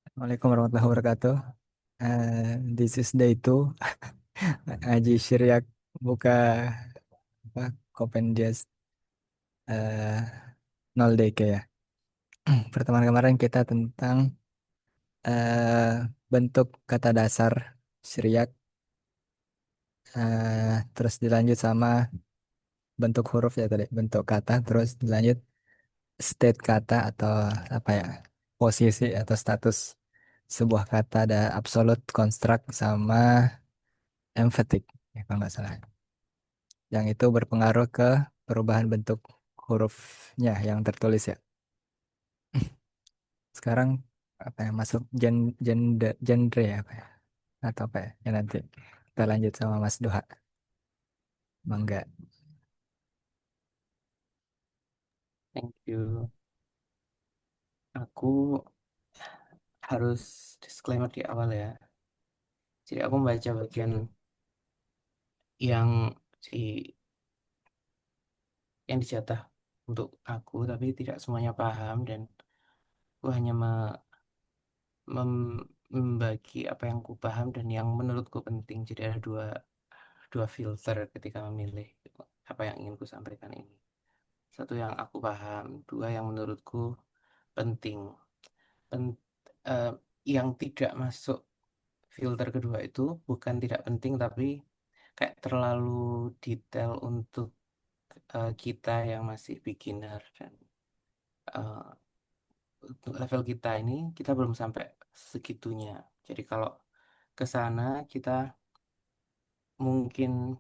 Assalamualaikum warahmatullahi wabarakatuh. This is day 2. Haji Syriak buka apa? Compendium 0 DK ya. Pertemuan kemarin kita tentang eh, bentuk kata dasar Syriak, terus dilanjut sama bentuk huruf ya tadi, bentuk kata, terus dilanjut state kata atau apa ya? Posisi atau status sebuah kata, ada absolute, construct, sama emphatic ya kalau nggak salah. Yang itu berpengaruh ke perubahan bentuk hurufnya yang tertulis ya. Sekarang apa ya, masuk genre ya apa ya, atau apa ya, ya nanti kita lanjut sama Mas Duha. Mangga. Thank you. Aku harus disclaimer di awal ya. Jadi aku membaca bagian yang di yang dijatah untuk aku, tapi tidak semuanya paham dan aku hanya membagi apa yang ku paham dan yang menurutku penting. Jadi ada dua dua filter ketika memilih apa yang ingin ku sampaikan ini. Satu yang aku paham, dua yang menurutku penting. Pen- eh, yang tidak masuk filter kedua itu bukan tidak penting tapi kayak terlalu detail untuk kita yang masih beginner dan eh, untuk level kita ini kita belum sampai segitunya. Jadi kalau ke sana kita mungkin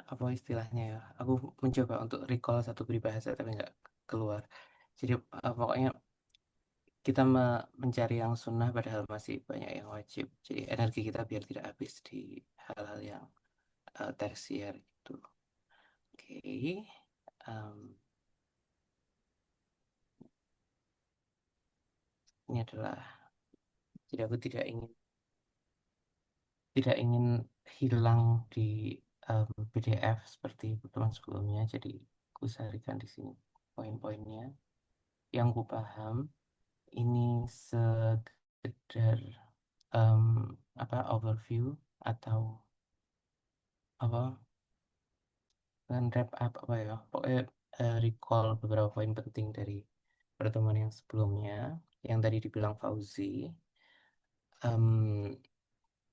apa istilahnya ya? Aku mencoba untuk recall satu peribahasa tapi nggak keluar. Jadi pokoknya kita mencari yang sunnah padahal masih banyak yang wajib. Jadi energi kita biar tidak habis di hal-hal yang tersier gitu. Oke. Em, ini adalah jadi aku tidak ingin hilang di PDF seperti pertemuan sebelumnya. Jadi aku sarikan di sini poin-poinnya yang ku paham. Ini sekedar em, apa overview atau apa dan wrap up apa ya pokoknya recall beberapa poin penting dari pertemuan yang sebelumnya yang tadi dibilang Fauzi. Em,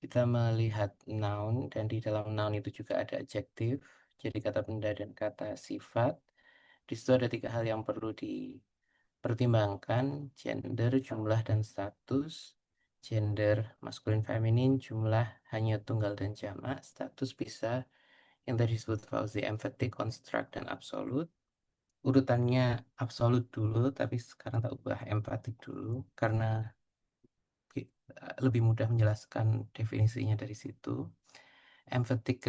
kita melihat noun dan di dalam noun itu juga ada adjektif, jadi kata benda dan kata sifat. Di situ ada tiga hal yang perlu dipertimbangkan: gender, jumlah, dan status. Gender maskulin feminin, jumlah hanya tunggal dan jamak, status bisa yang tadi disebut Fauzi, emphatic, construct, dan absolute. Urutannya absolut dulu, tapi sekarang tak ubah emphatic dulu karena lebih mudah menjelaskan definisinya dari situ. Emphatic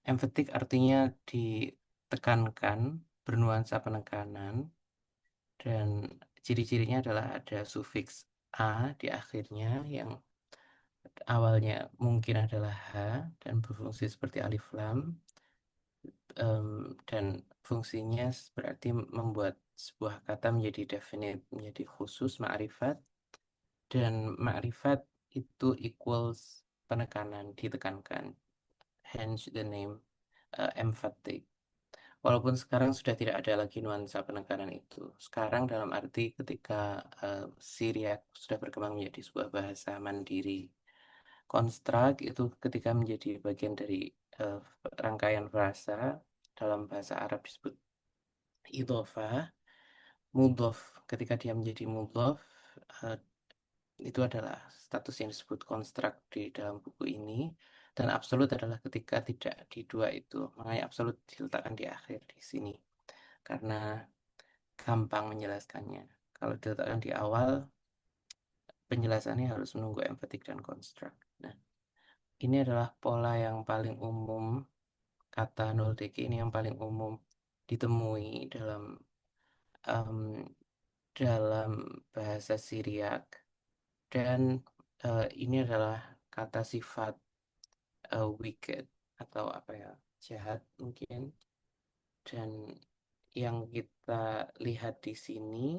emphatic artinya ditekankan, bernuansa penekanan, dan ciri-cirinya adalah ada sufiks a di akhirnya yang awalnya mungkin adalah h dan berfungsi seperti alif lam. Dan fungsinya berarti membuat sebuah kata menjadi definite, menjadi khusus, ma'rifat, dan ma'rifat itu equals penekanan, ditekankan, hence the name emphatic. Walaupun sekarang sudah tidak ada lagi nuansa penekanan itu. Sekarang dalam arti ketika Syriac sudah berkembang menjadi sebuah bahasa mandiri. Construct itu ketika menjadi bagian dari eh, rangkaian frasa, dalam bahasa Arab disebut idhofah. Mudhof ketika dia menjadi mudhof, eh, itu adalah status yang disebut construct di dalam buku ini. Dan absolut adalah ketika tidak di dua itu. Makanya absolut diletakkan di akhir di sini karena gampang menjelaskannya. Kalau diletakkan di awal, penjelasannya harus menunggu emphatic dan construct. Nah, ini adalah pola yang paling umum, kata 0DK ini yang paling umum ditemui em, dalam bahasa Syriak. Dan ini adalah kata sifat wicked atau apa ya, jahat mungkin. Dan yang kita lihat di sini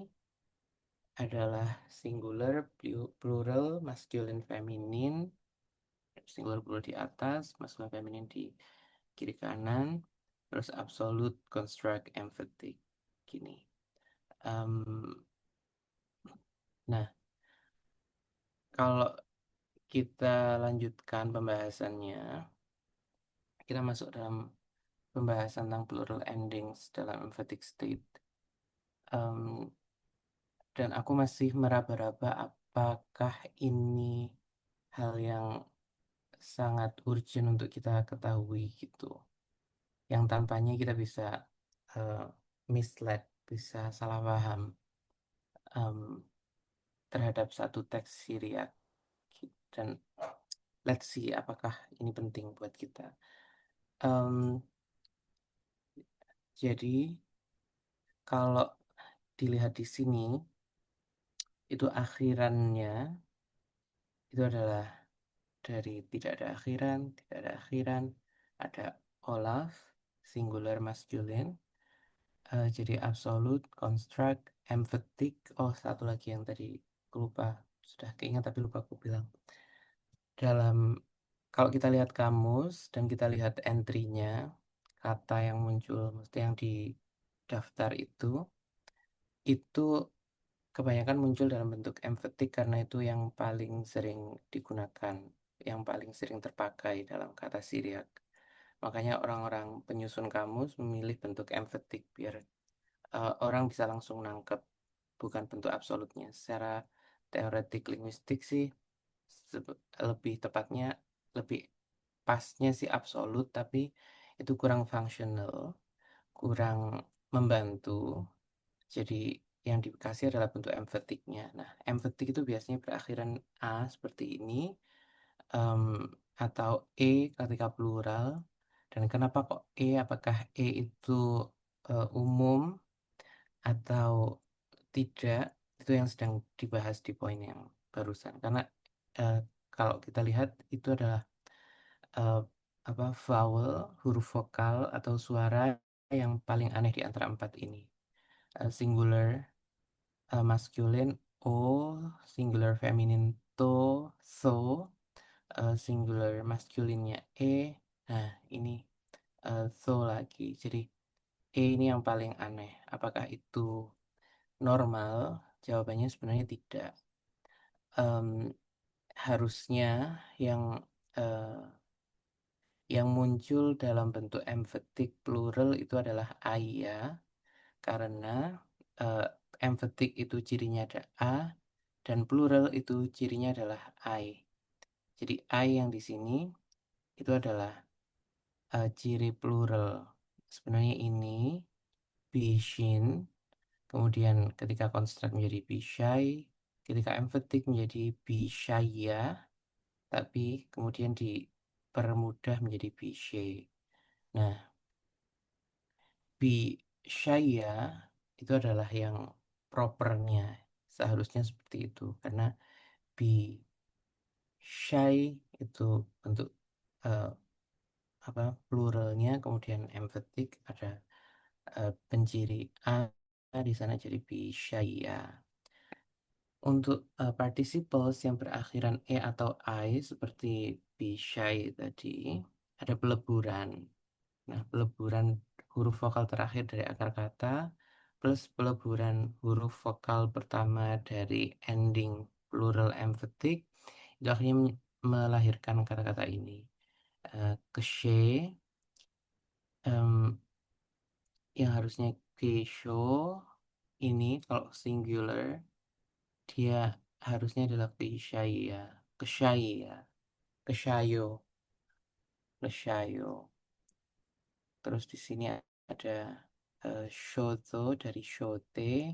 adalah singular, plural, masculine, feminine. Singular plural di atas, masculine, feminine di kiri kanan. Terus absolute, construct, emphatic. Gini. Em, nah, kalau kita lanjutkan pembahasannya, kita masuk dalam pembahasan tentang plural endings dalam emphatic state. Em, dan aku masih meraba-raba apakah ini hal yang sangat urgent untuk kita ketahui gitu. Yang tanpanya kita bisa eh, mislead, bisa salah paham em, terhadap satu teks Syriac. Dan let's see apakah ini penting buat kita. Em, jadi kalau dilihat di sini, itu akhirannya itu adalah dari tidak ada akhiran, tidak ada akhiran, ada Olaf, singular masculine, jadi absolute, construct, emphatic. Oh, satu lagi yang tadi aku lupa, sudah keingat tapi lupa aku bilang. Dalam kalau kita lihat kamus dan kita lihat entry-nya, kata yang muncul, mesti yang di daftar itu kebanyakan muncul dalam bentuk emphatic karena itu yang paling sering digunakan, yang paling sering terpakai dalam kata Syriac. Makanya orang-orang penyusun kamus memilih bentuk emphatic biar orang bisa langsung nangkep, bukan bentuk absolutnya. Secara teoretik linguistik sih lebih tepatnya, lebih pasnya sih absolut, tapi itu kurang fungsional, kurang membantu. Jadi yang dikasih adalah bentuk emphaticnya. Nah, emphatic itu biasanya berakhiran A seperti ini, em, atau E ketika plural. Dan kenapa kok E? Apakah E itu umum atau tidak? Itu yang sedang dibahas di poin yang barusan. Karena eh, kalau kita lihat itu adalah eh, vowel, huruf vokal atau suara yang paling aneh di antara empat ini. Singular masculine O, singular feminine to, so, singular masculinnya E. Nah, ini so lagi. Jadi E ini yang paling aneh. Apakah itu normal? Jawabannya sebenarnya tidak. Em, harusnya yang eh, yang muncul dalam bentuk emphatic plural itu adalah Aya, karena eh, emphatic itu cirinya ada A dan plural itu cirinya adalah I. Jadi I yang di sini itu adalah ciri plural. Sebenarnya ini bishin, kemudian ketika konstrak menjadi bishai, ketika emphatic menjadi bishaya, tapi kemudian dipermudah menjadi bishe. Nah, bishaya itu adalah yang propernya, seharusnya seperti itu karena bishai itu bentuk eh, pluralnya, kemudian emphatic ada penciri a di sana jadi bishaya. Untuk participles yang berakhiran e atau I seperti bishai tadi ada peleburan. Nah, peleburan huruf vokal terakhir dari akar kata plus peleburan huruf vokal pertama dari ending plural emphatic itu akhirnya melahirkan kata-kata ini. Keshe em, yang harusnya kesho ini kalau singular dia harusnya adalah keshaya, keshaya, keshayo, keshayo. Terus di sini ada shoto dari shote.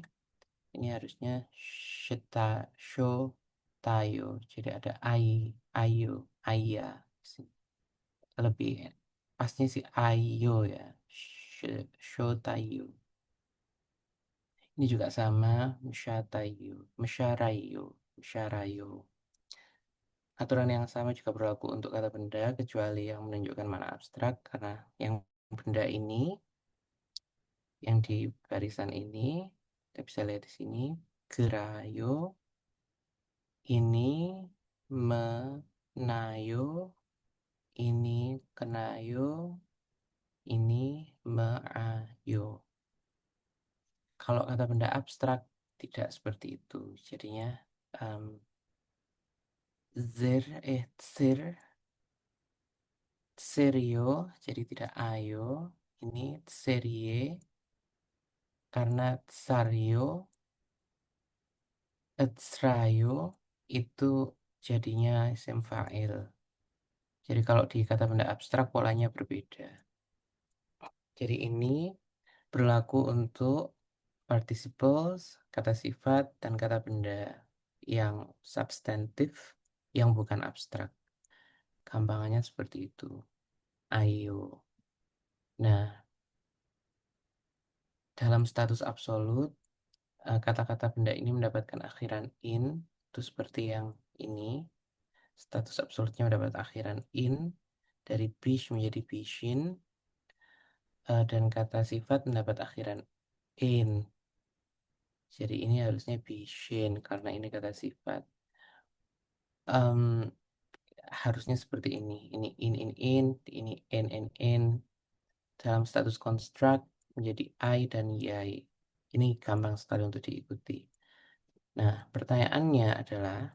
Ini harusnya shita, shotayo. Jadi ada ayo, aya. Lebih pasnya sih ayo ya. Shotayo. Ini juga sama, Msyatayu, Msyarayu, Msyarayu. Aturan yang sama juga berlaku untuk kata benda, kecuali yang menunjukkan mana abstrak, karena yang benda ini, yang di barisan ini, kita bisa lihat di sini, gerayo, ini menayo, ini kenayo, ini meayo. Kalau kata benda abstrak tidak seperti itu. Jadinya em, tsir, tserio, jadi tidak ayo. Ini tserie, karena tsario, etsrayo itu jadinya isim fa'il. Jadi kalau di kata benda abstrak polanya berbeda. Jadi ini berlaku untuk participles, kata sifat, dan kata benda yang substantif, yang bukan abstrak. Gampangannya seperti itu. Ayo. Nah, dalam status absolut, kata-kata benda ini mendapatkan akhiran in, itu seperti yang ini. Status absolutnya mendapat akhiran in, dari bish menjadi bishin, dan kata sifat mendapat akhiran in. Jadi ini harusnya bishin karena ini kata sifat. Em, Harusnya seperti ini. Ini in, ini n. Dalam status construct menjadi I dan yai. Ini gampang sekali untuk diikuti. Nah, pertanyaannya adalah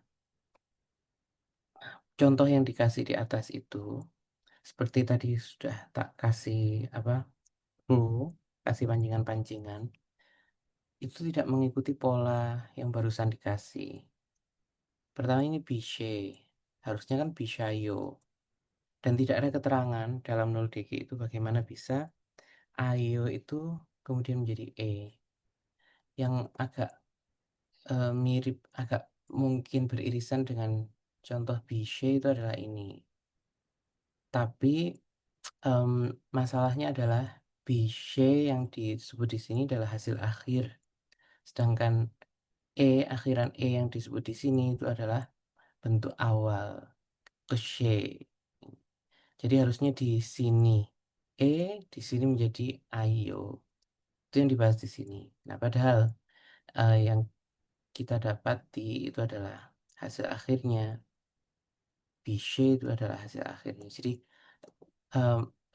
contoh yang dikasih di atas itu seperti tadi sudah tak kasih apa clue, kasih pancingan-pancingan, itu tidak mengikuti pola yang barusan dikasih. Pertama ini bishe, harusnya kan bishayo. Dan tidak ada keterangan dalam 0DG itu bagaimana bisa ayo itu kemudian menjadi e. Yang agak mirip, agak mungkin beririsan dengan contoh bishe itu adalah ini. Tapi em, masalahnya adalah bishe yang disebut di sini adalah hasil akhir. Sedangkan akhiran yang disebut di sini itu adalah bentuk awal, keshe. Jadi harusnya di sini e, di sini menjadi ayo. Itu yang dibahas di sini. Nah, padahal yang kita dapat di itu adalah hasil akhirnya. Bishe itu adalah hasil akhirnya. Jadi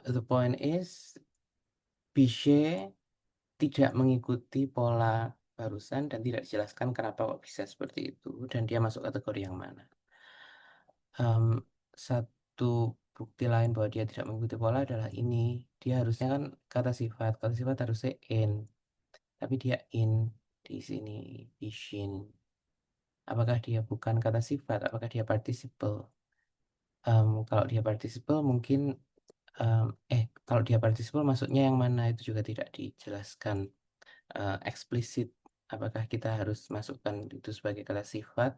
the point is Bishe tidak mengikuti pola barusan dan tidak dijelaskan kenapa kok bisa seperti itu dan dia masuk kategori yang mana. Em, Satu bukti lain bahwa dia tidak mengikuti pola adalah ini. Dia harusnya kan kata sifat harusnya in, tapi dia in di sini, bishin. Apakah dia bukan kata sifat? Apakah dia participle? Kalau dia participle mungkin em, kalau dia participle maksudnya yang mana itu juga tidak dijelaskan eksplisit. Apakah kita harus masukkan itu sebagai kata sifat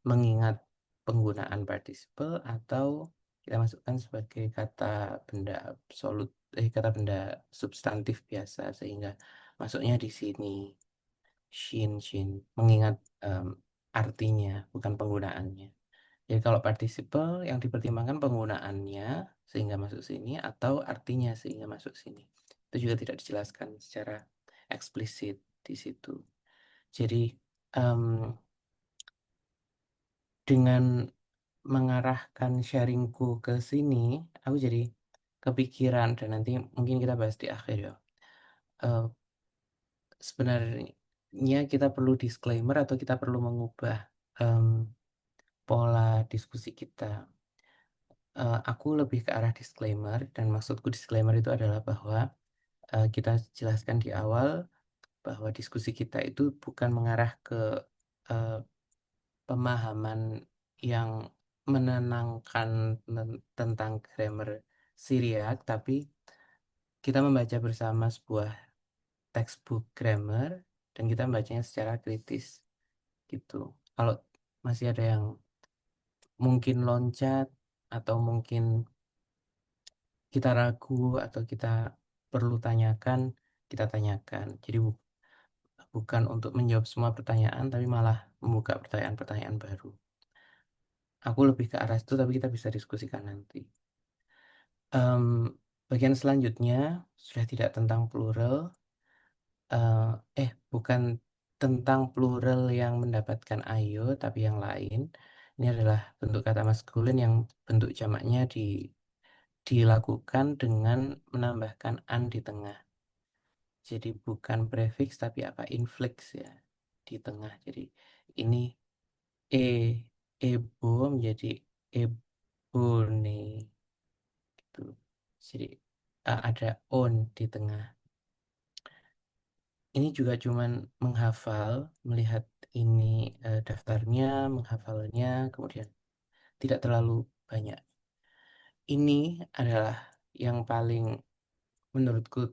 mengingat penggunaan participle atau kita masukkan sebagai kata benda absolut, kata benda substantif biasa sehingga masuknya di sini shin mengingat em, artinya bukan penggunaannya. Jadi kalau participle yang dipertimbangkan penggunaannya sehingga masuk sini atau artinya sehingga masuk sini. Itu juga tidak dijelaskan secara eksplisit di situ. Jadi em, dengan mengarahkan sharingku ke sini, aku jadi kepikiran dan nanti mungkin kita bahas di akhir ya. Eh, Sebenarnya kita perlu disclaimer atau kita perlu mengubah em, pola diskusi kita. Aku lebih ke arah disclaimer dan maksudku disclaimer itu adalah bahwa kita jelaskan di awal bahwa diskusi kita itu bukan mengarah ke eh, pemahaman yang menenangkan tentang grammar Syriak, tapi kita membaca bersama sebuah textbook grammar dan kita membacanya secara kritis gitu. Kalau masih ada yang mungkin loncat atau mungkin kita ragu atau kita perlu tanyakan, kita tanyakan. Jadi bukan untuk menjawab semua pertanyaan, tapi malah membuka pertanyaan-pertanyaan baru. Aku lebih ke arah itu, tapi kita bisa diskusikan nanti. Em, Bagian selanjutnya sudah tidak tentang plural, bukan tentang plural yang mendapatkan ayo tapi yang lain. Ini adalah bentuk kata maskulin yang bentuk jamaknya dilakukan dengan menambahkan an di tengah. Jadi bukan prefix tapi apa infix ya di tengah. Jadi ini e ebo menjadi ebone gitu. Jadi ada on di tengah. Ini juga cuman menghafal, melihat ini daftarnya, menghafalnya, kemudian tidak terlalu banyak. Ini adalah yang paling menurutku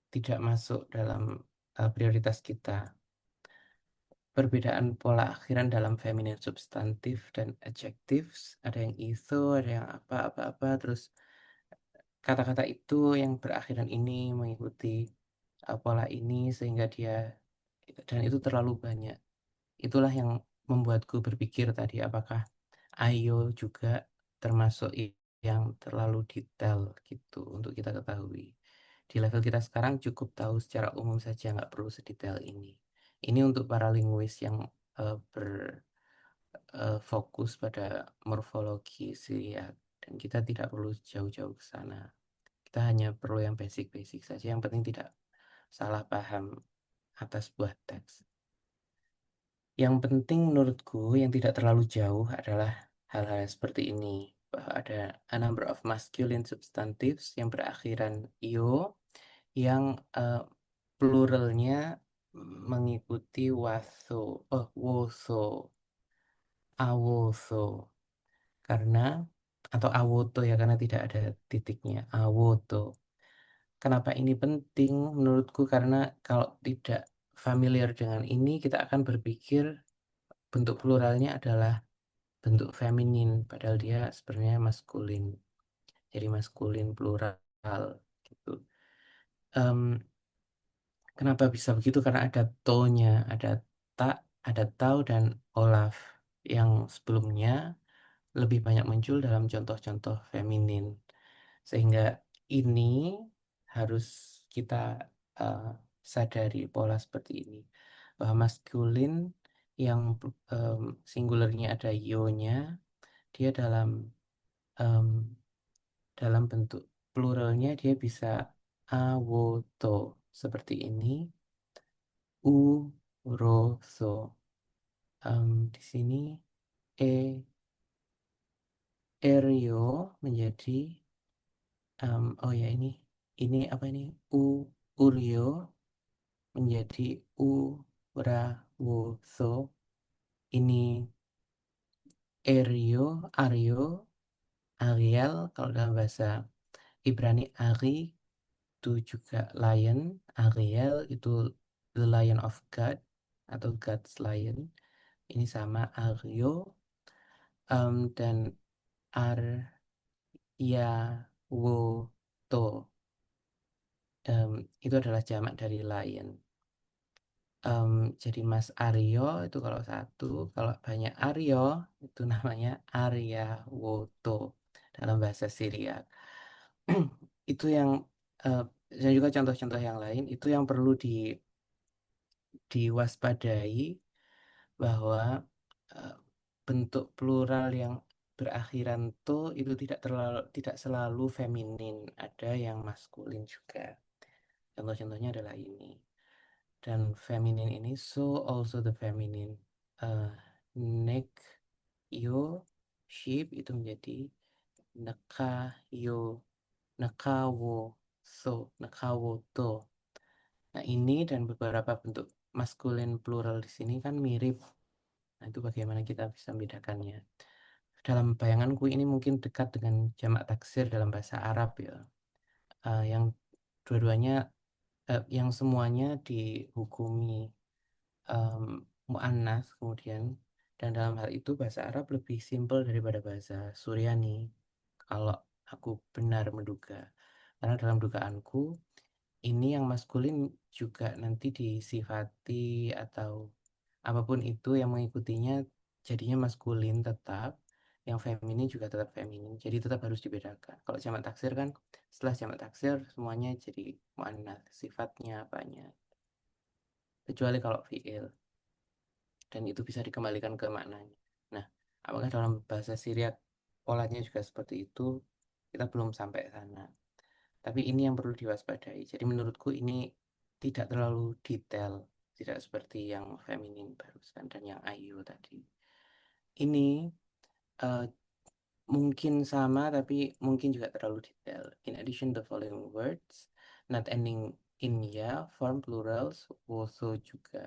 tidak masuk dalam prioritas kita. Perbedaan pola akhiran dalam feminin substantif dan adjektif, ada yang itu, ada yang apa-apa-apa, terus kata-kata itu yang berakhiran ini mengikuti pola ini sehingga dia, dan itu terlalu banyak. Itulah yang membuatku berpikir tadi apakah ayo juga termasuk yang terlalu detail gitu untuk kita ketahui. Di level kita sekarang cukup tahu secara umum saja, nggak perlu sedetail ini. Ini untuk para linguis yang berfokus pada morfologi sih ya, dan kita tidak perlu jauh-jauh ke sana. Kita hanya perlu yang basic-basic saja, yang penting tidak salah paham atas buah teks. Yang penting menurutku yang tidak terlalu jauh adalah hal-hal seperti ini. Bahwa ada a number of masculine substantives yang berakhiran io, yang pluralnya mengikuti waso, woso, awoso. Karena, atau awoto ya, karena tidak ada titiknya, awoto. Kenapa ini penting menurutku? Karena kalau tidak familiar dengan ini, kita akan berpikir bentuk pluralnya adalah bentuk feminin, padahal dia sebenarnya maskulin. Jadi maskulin plural gitu. Em, Kenapa bisa begitu? Karena ada to-nya, ada tak, ada tau dan olaf yang sebelumnya lebih banyak muncul dalam contoh-contoh feminin. Sehingga ini harus kita eh, sadari pola seperti ini. Bahwa maskulin yang em, singularnya ada yo-nya, dia em, dalam bentuk pluralnya dia bisa awoto seperti ini, uroso. Di sini e erio menjadi oh ya, ini apa ini, urio menjadi urawoso. Ini erio, ario, Ariel kalau dalam bahasa Ibrani, Ari itu juga lion, Ariel itu the lion of God atau God's lion. Ini sama Aryo, dan Aryawoto. Itu adalah jamak dari lion. Em, jadi Mas Aryo itu kalau satu, kalau banyak Aryo itu namanya Aryawoto dalam bahasa Syria. Itu yang eh, dan juga contoh-contoh yang lain itu yang perlu diwaspadai, bahwa eh, bentuk plural yang berakhiran to itu tidak selalu feminin, ada yang maskulin juga. Contoh-contohnya adalah ini. Dan feminin ini so also the feminine. Eh, Neck yo sheep itu menjadi neka yo, nekawo so, nekawo to. Nah, ini dan beberapa bentuk maskulin plural di sini kan mirip. Nah, itu bagaimana kita bisa membedakannya. Dalam bayanganku ini mungkin dekat dengan jamak taksir dalam bahasa Arab ya. Yang dua-duanya, yang semuanya dihukumi um, mu'annas kemudian, dan dalam hal itu bahasa Arab lebih simpel daripada bahasa Suryani kalau aku benar menduga. Karena dalam dugaanku ini yang maskulin juga nanti disifati atau apapun itu yang mengikutinya jadinya maskulin tetap, yang feminin juga tetap feminin. Jadi tetap harus dibedakan. Kalau jamak taksir kan setelah jamak taksir semuanya jadi muannats, sifatnya apanya. Kecuali kalau fiil. dan itu bisa dikembalikan ke maknanya. Nah, apakah dalam bahasa Syriak polanya juga seperti itu? Kita belum sampai sana. Tapi ini yang perlu diwaspadai. Jadi menurutku ini tidak terlalu detail, tidak seperti yang feminin barusan dan yang ayu tadi. Ini eh, mungkin sama, tapi mungkin juga terlalu detail. In addition, the following words not ending in ya form plurals woso juga.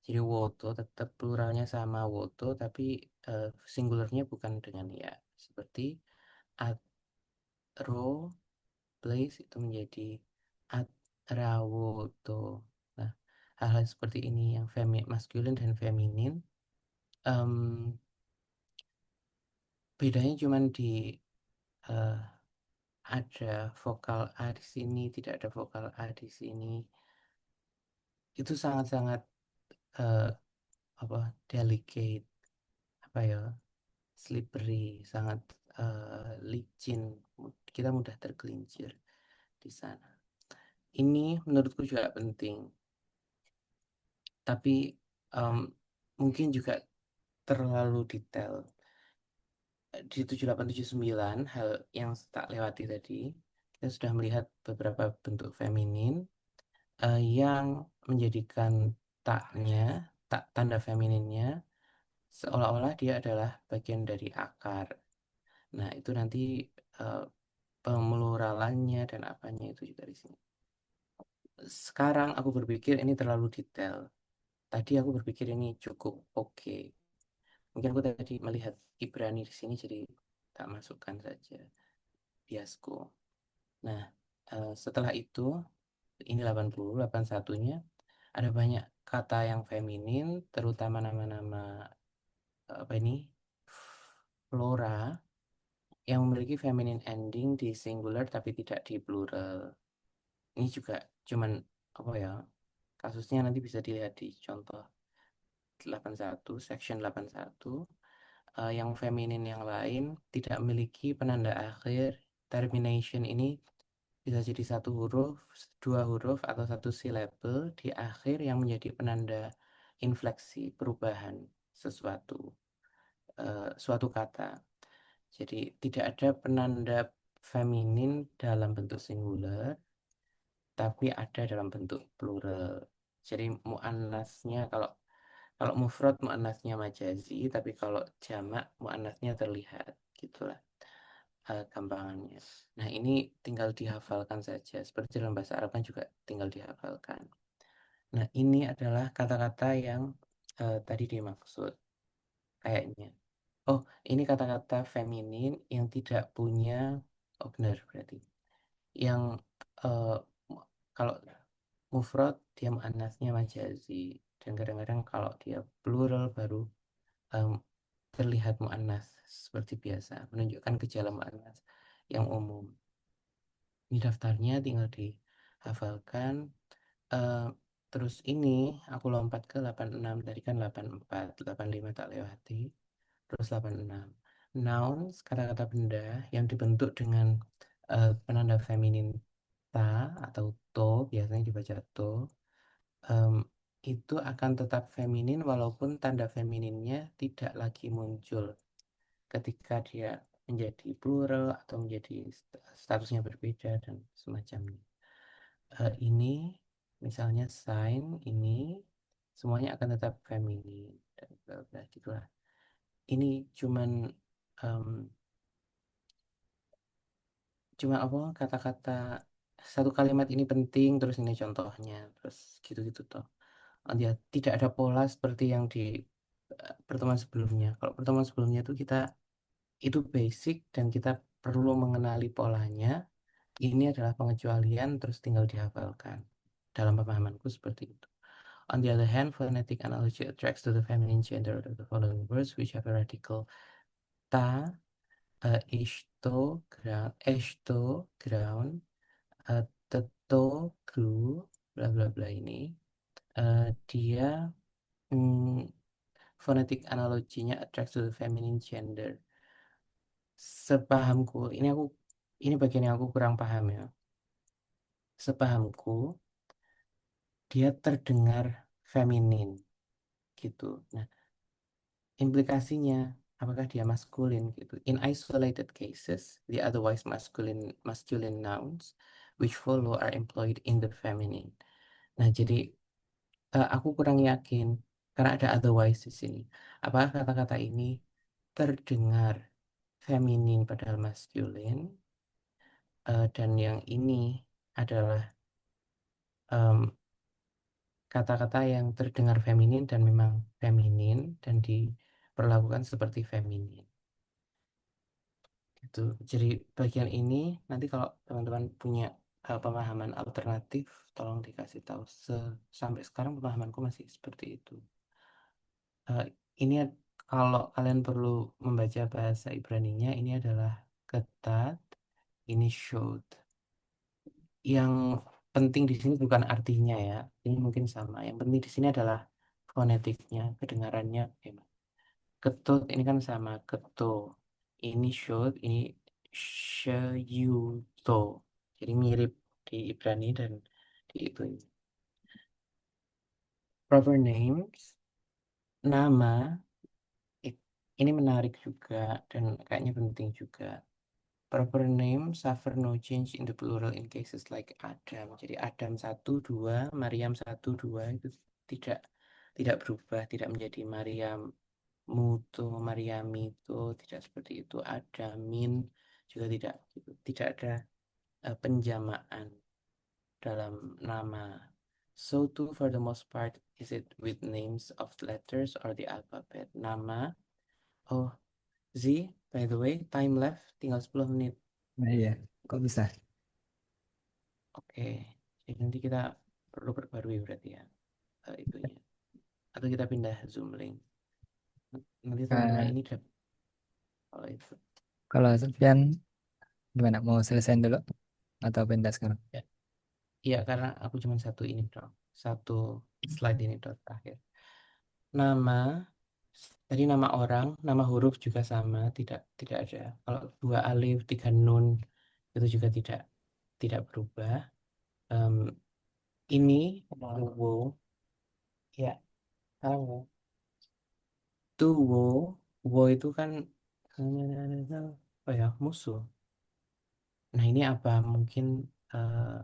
Jadi woto tetap pluralnya sama woto, tapi singularnya bukan dengan ya. Seperti atro place itu menjadi atrawoto. Nah, hal-hal seperti ini yang maskulin dan feminin, em, bedanya cuma di eh, ada vokal A di sini, tidak ada vokal A di sini. Itu sangat-sangat eh, apa delicate, apa ya, slippery, sangat licin. Kita mudah tergelincir di sana. Ini menurutku juga penting, tapi em, mungkin juga terlalu detail. Di 7879 hal yang tak lewati tadi, kita sudah melihat beberapa bentuk feminin yang menjadikan taknya, tak tanda femininnya, seolah-olah dia adalah bagian dari akar. Nah, itu nanti eh, pemluralannya dan apanya itu juga di sini. Sekarang aku berpikir ini terlalu detail. Tadi aku berpikir ini cukup oke. Mungkin aku tadi melihat Ibrani di sini jadi tak masukkan saja biasku. Nah, setelah itu ini 80, 81-nya ada banyak kata yang feminin, terutama nama-nama apa ini? Flora yang memiliki feminine ending di singular tapi tidak di plural. Ini juga cuman apa ya? Kasusnya nanti bisa dilihat di contoh 81, section 81. Yang feminin yang lain tidak memiliki penanda akhir. Termination ini bisa jadi satu huruf, dua huruf, atau satu silabel di akhir yang menjadi penanda infleksi perubahan sesuatu, suatu kata. Jadi tidak ada penanda feminin dalam bentuk singular, tapi ada dalam bentuk plural. Jadi muannasnya kalau kalau mufrad muannasnya majazi, tapi kalau jamak muannasnya terlihat, gitulah gampangannya. Nah, ini tinggal dihafalkan saja. Seperti dalam bahasa Arab kan juga tinggal dihafalkan. Nah, ini adalah kata-kata yang tadi dimaksud kayaknya. Oh, ini kata-kata feminin yang tidak punya, oh benar berarti. Yang eh, kalau mufrad dia muannasnya majazi, dan kadang-kadang kalau dia plural baru em, terlihat muannas seperti biasa, menunjukkan gejala muannas yang umum. Ini daftarnya tinggal dihafalkan. Eh, terus ini aku lompat ke 86, tadi kan 84, 85 tak lewati. Terus 86. Nouns, kata-kata benda yang dibentuk dengan penanda feminin ta atau to, biasanya dibaca to. em, itu akan tetap feminin walaupun tanda femininnya tidak lagi muncul ketika dia menjadi plural atau menjadi statusnya berbeda dan semacamnya. Ini misalnya sign ini semuanya akan tetap feminin dan bla bla gitulah. Ini cuman em, cuma apa kata-kata satu kalimat ini penting terus ini contohnya terus gitu-gitu toh. Dia tidak ada pola seperti yang di pertemuan sebelumnya. Kalau pertemuan sebelumnya itu kita itu basic dan kita perlu mengenali polanya. Ini adalah pengecualian terus tinggal dihafalkan. Dalam pemahamanku seperti itu. On the other hand, phonetic analogy attracts to the feminine gender of the following words which have a radical ta, ishto, ground, teto, glue, bla bla bla ini. Dia mm, phonetic analoginya attracts to the feminine gender. Sepahamku, ini bagian yang aku kurang paham ya. Sepahamku, dia terdengar feminin gitu. Nah, implikasinya apakah dia maskulin gitu. In isolated cases, the otherwise masculine nouns which follow are employed in the feminine. Nah, jadi aku kurang yakin karena ada otherwise di sini. Apakah kata-kata ini terdengar feminin padahal maskulin, dan yang ini adalah em, kata-kata yang terdengar feminin dan memang feminin dan diperlakukan seperti feminin. Gitu. Jadi bagian ini nanti kalau teman-teman punya pemahaman alternatif, tolong dikasih tahu. Sampai sekarang pemahamanku masih seperti itu. Eh, ini kalau kalian perlu membaca bahasa Ibraninya, ini adalah ketat, ini showed. Yang penting di sini bukan artinya ya, ini mungkin sama. Yang penting di sini adalah fonetiknya, kedengarannya. Ketut ini kan sama keto. Ini should, ini shayuto. Jadi mirip di Ibrani dan di itu. Proper names, nama, i- ini menarik juga dan kayaknya penting juga. Proper name suffer no change in the plural in cases like Adam. Jadi Adam satu 2, Maryam satu 2 itu tidak tidak berubah, tidak menjadi Maryam mutu, Mariamito, tidak seperti itu. Ada min juga tidak gitu. Tidak ada penjamaan dalam nama. So too for the most part is it with names of letters or the alphabet. Nama. Oh, Z, by the way, time left tinggal 10 menit. Nah, iya, kok bisa? Oke. Jadi nanti kita perlu perbarui berarti ya, itunya. Atau kita pindah Zoom link. Nanti teman-teman Eh, ini dapat kalau itu. Kalau Sofyan gimana? Mau selesaiin dulu atau pindah sekarang? Ya, iya, karena aku cuma satu ini dong. Satu slide ini dong terakhir. Nama, tadi nama orang, nama huruf juga sama, tidak ada. Kalau dua alif, tiga nun, itu juga tidak berubah. Em, ini tuwo, ya, salah wo. Tuwo, wo itu kan apa ya, musuh. Nah ini apa? Mungkin eh,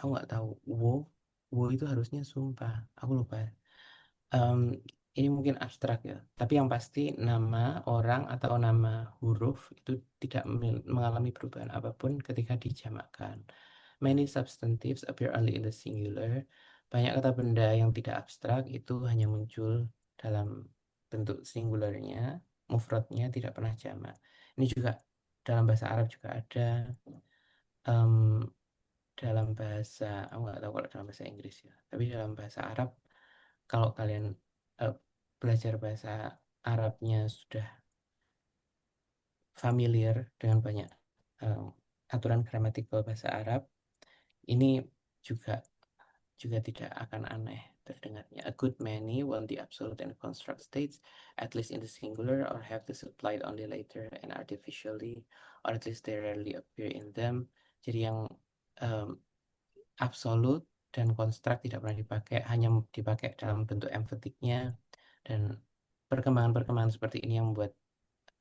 aku nggak tahu. Wo itu harusnya sumpah. Aku lupa. Em, ini mungkin abstrak ya, tapi yang pasti nama orang atau nama huruf itu tidak mengalami perubahan apapun ketika dijamakkan. Many substantives appear only in the singular. Banyak kata benda yang tidak abstrak itu hanya muncul dalam bentuk singularnya, mufradnya tidak pernah jamak. Ini juga dalam bahasa Arab juga ada. Em, dalam bahasa, aku nggak tahu kalau dalam bahasa Inggris ya, tapi dalam bahasa Arab kalau kalian eh, belajar bahasa Arabnya sudah familiar dengan banyak eh, aturan gramatikal bahasa Arab, ini juga juga tidak akan aneh terdengarnya. A good many want the absolute and construct states, at least in the singular, or have this applied only later and artificially, or at least they rarely appear in them. Jadi yang em, absolut dan konstrak tidak pernah dipakai, hanya dipakai dalam bentuk emfatiknya. Dan perkembangan-perkembangan seperti ini yang membuat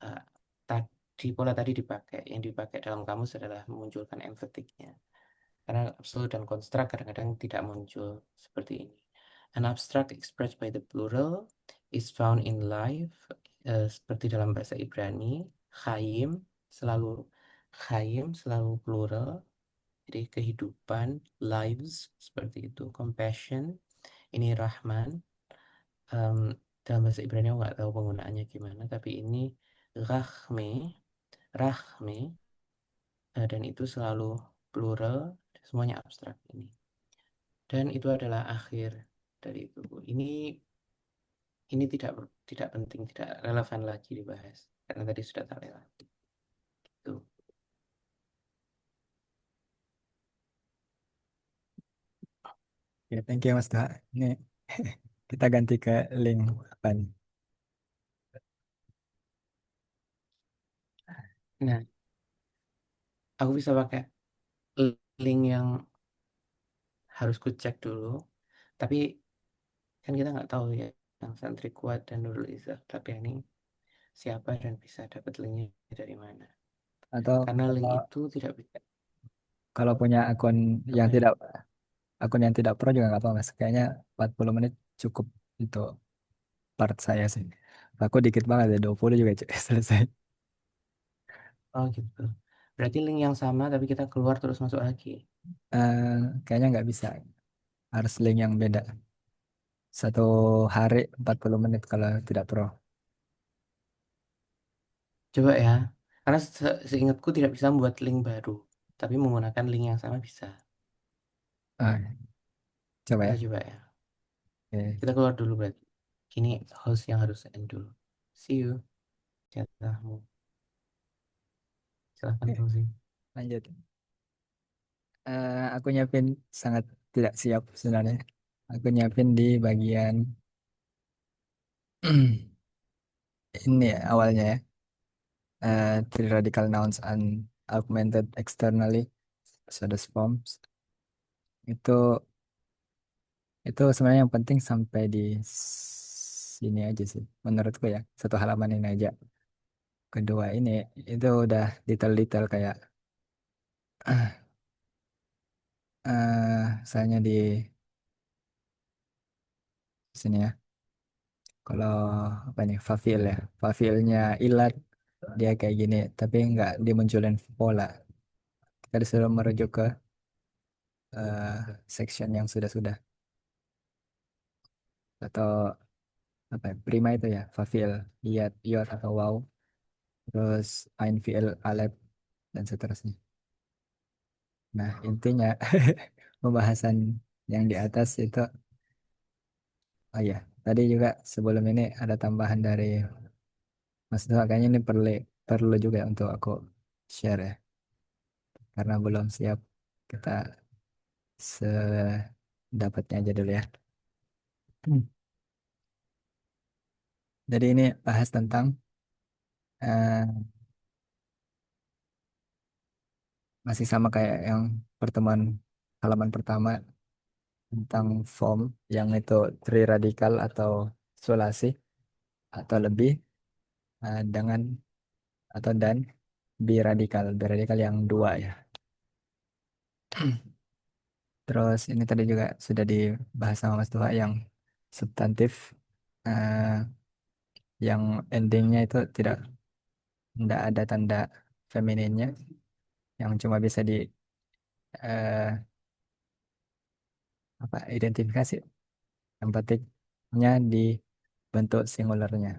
uh, tadi pola tadi dipakai. Yang dipakai dalam kamus adalah memunculkan emfatiknya. Karena absolut dan konstrak kadang-kadang tidak muncul seperti ini. An abstract expressed by the plural is found in life, seperti dalam bahasa Ibrani, Chaim selalu plural, jadi kehidupan, lives seperti itu, compassion, ini Rahman. Em, dalam bahasa Ibrani aku nggak tahu penggunaannya gimana, tapi ini rahme, rahme, dan itu selalu plural, semuanya abstrak ini. Dan itu adalah akhir dari itu. Ini tidak penting, tidak relevan lagi dibahas karena tadi sudah tak relevan. Itu. Ya, thank you Mas Tua. Ini kita ganti ke link apa nih? Nah, aku bisa pakai link yang harus ku cek dulu, tapi kan kita nggak tahu ya Sang santri kuat dan Nurul Izzah. Tapi ini siapa dan bisa dapat linknya dari mana? Atau Karena link kalau itu tidak bisa kalau punya akun yang apa ya? tidak pro juga nggak apa-apa mas. Kayaknya 40 menit cukup untuk part saya sih. Aku dikit banget ya 20 juga selesai. Oh gitu. Berarti link yang sama tapi kita keluar terus masuk lagi. Eh, Kayaknya nggak bisa. Harus link yang beda. Satu hari 40 menit kalau tidak pro. Coba ya. Karena seingatku tidak bisa membuat link baru. Tapi menggunakan link yang sama bisa. Ah, coba Kita ya. coba ya. Oke. Kita keluar dulu berarti. Kini host yang harus end dulu. See you. Jatahmu. Silahkan Oke, closing. lanjut. Aku nyiapin sangat tidak siap sebenarnya. Aku nyiapin di bagian ini ya, awalnya ya. Three radical nouns and augmented externally pseudo forms. Itu sebenarnya yang penting sampai di sini aja sih. Menurutku ya, satu halaman ini aja. Kedua ini itu udah detail-detail kayak misalnya di sini ya. Kalau apa nih, fafil ya. Fafilnya ilat dia kayak gini, tapi nggak dimunculin pola. Kita disuruh merujuk ke section yang sudah-sudah. Atau apa ya, prima itu ya, fafil, iat, iot atau wow. Terus ain, fiil, alef, dan seterusnya. Nah, intinya pembahasan yang di atas itu, oh ya, tadi juga sebelum ini ada tambahan dari Mas Doa, kayaknya ini perlu perlu juga untuk aku share ya, karena belum siap. Kita sedapatnya aja dulu ya. Hmm. Jadi ini bahas tentang eh, masih sama kayak yang pertemuan halaman pertama tentang form yang itu triradikal atau sulasi atau lebih, dengan atau dan biradikal, biradikal yang dua ya. Terus ini tadi juga sudah dibahas sama Mas Tua yang substantif, eh, yang endingnya itu tidak ada tanda femininnya, yang cuma bisa di eh, apa, identifikasi yang petiknya di bentuk singularnya.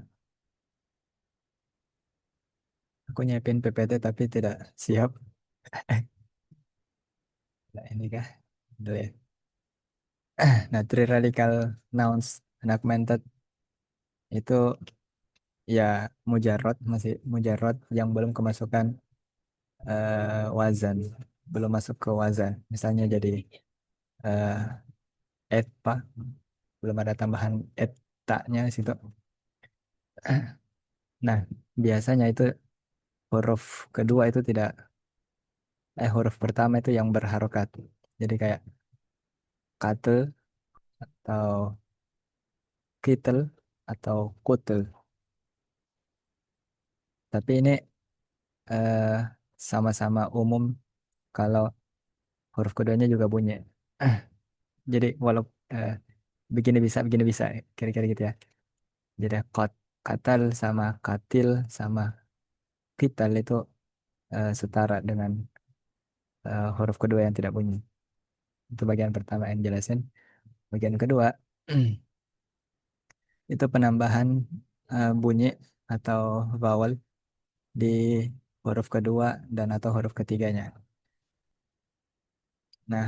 Aku nyiapin PPT tapi tidak siap. Nah, ini kah? Dulu ya. Nah, three radical nouns and augmented itu ya mujarot, masih mujarot yang belum kemasukan wazan, belum masuk ke wazan. Misalnya jadi eh etpa, belum ada tambahan etanya di situ. Nah, biasanya itu huruf kedua itu tidak, huruf pertama itu yang berharokat. Jadi kayak katel atau kitel atau kutel. Tapi ini eh, sama-sama umum kalau huruf keduanya juga bunyi. Jadi walau eh, begini bisa, kira-kira gitu ya. Jadi katal sama katil sama kital itu setara dengan huruf kedua yang tidak bunyi. Itu bagian pertama yang jelasin. Bagian kedua itu penambahan bunyi atau vowel di huruf kedua dan atau huruf ketiganya. Nah,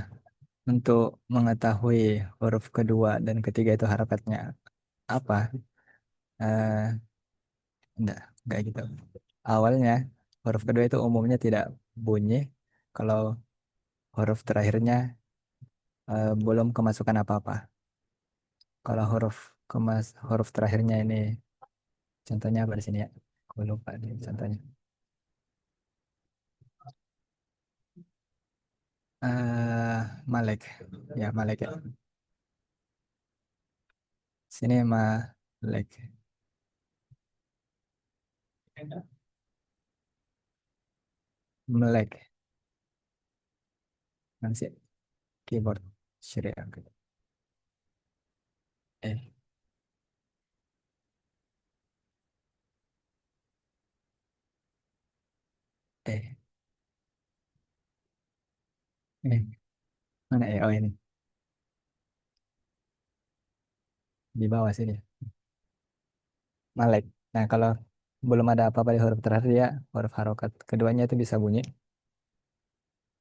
untuk mengetahui huruf kedua dan ketiga itu harokatnya apa, eh, enggak gitu. Awalnya huruf kedua itu umumnya tidak bunyi kalau huruf terakhirnya belum kemasukan apa-apa. Kalau huruf terakhirnya ini, contohnya apa di sini ya? Aku lupa nih contohnya. Malek, ya Malek ya. Sini mah. Melek. Melek. Mana sih? Keyboard. Syria. Eh. Eh. Eh. Mana eh? Oh ini. Di bawah sini. Malek. Nah kalau belum ada apa-apa di huruf terakhir ya huruf harokat. Keduanya itu bisa bunyi.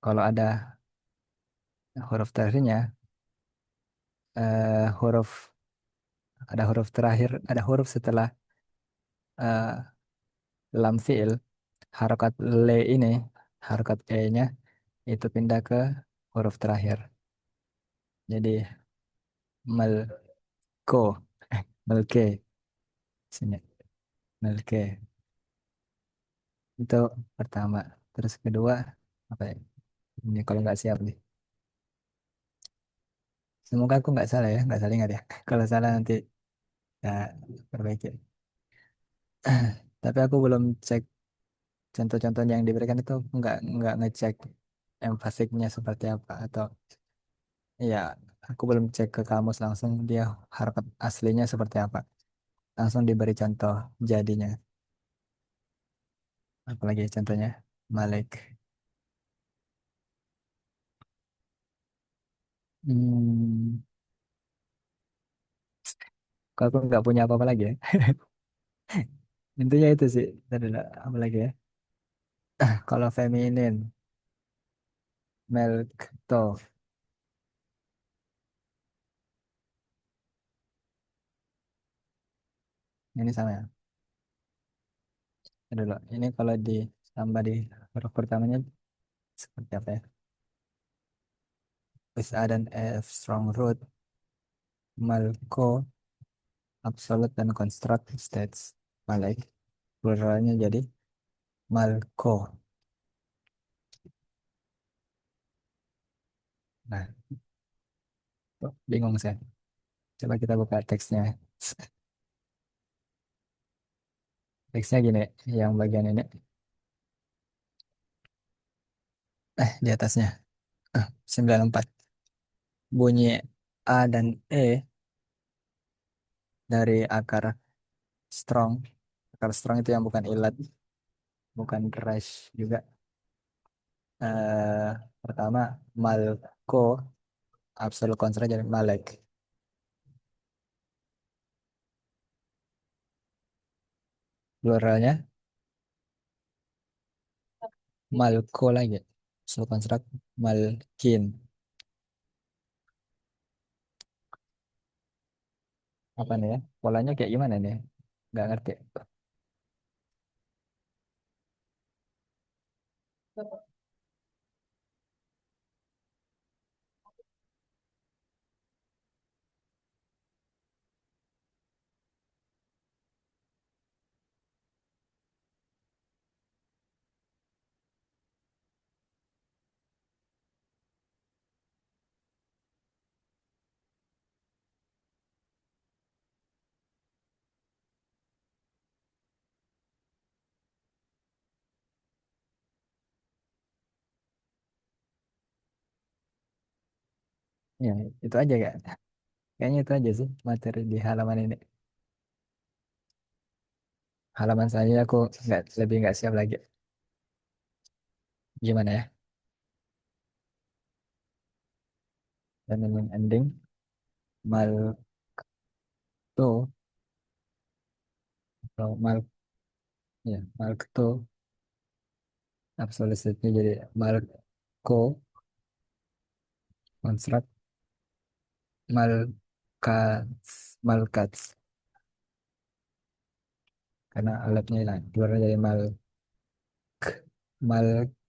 Kalau ada huruf terakhirnya, huruf ada huruf terakhir, ada huruf setelah eh, lam fiil, harokat le ini, harokat e-nya itu pindah ke huruf terakhir. Jadi melko, melke, sini, melke. Itu pertama. Terus kedua, apa ya? Ini kalau nggak siap nih. Semoga aku nggak salah ya, nggak salah ingat ya. Kalau salah nanti ya perbaiki. Tapi aku belum cek contoh-contoh yang diberikan itu nggak ngecek emfasiknya seperti apa atau ya aku belum cek ke kamus langsung dia harokat aslinya seperti apa. Langsung diberi contoh jadinya. Apalagi contohnya Malik. Hmm, kalau aku nggak punya apa-apa lagi ya. Intinya itu sih. Tadi ada apa lagi ya? Kalau feminin, milk to. Ini sama ya. Aduh, loh. Ini kalau ditambah di huruf pertamanya seperti apa ya? With add an F strong root, malco, absolute dan construct states. Malik. Pluralnya jadi malco. Nah, tuh, bingung saya. Coba kita buka teksnya. Teksnya gini, yang bagian ini. Di atasnya. 94. Bunyi A dan E dari akar strong. Akar strong itu yang bukan ilat, bukan crash juga. eh Pertama, malco, absolute construct jadi malek. Pluralnya malco lagi. Absolute construct malkin. Apa nih ya? Polanya kayak gimana nih? Nggak ngerti. Ya, itu aja gak? Kayaknya itu aja sih materi di halaman ini. Halaman selanjutnya aku nggak siap lagi. Gimana ya? Feminine ending malto atau ya malto absolutnya jadi malco construct malkats malkats karena alatnya hilang keluar dari malkoto.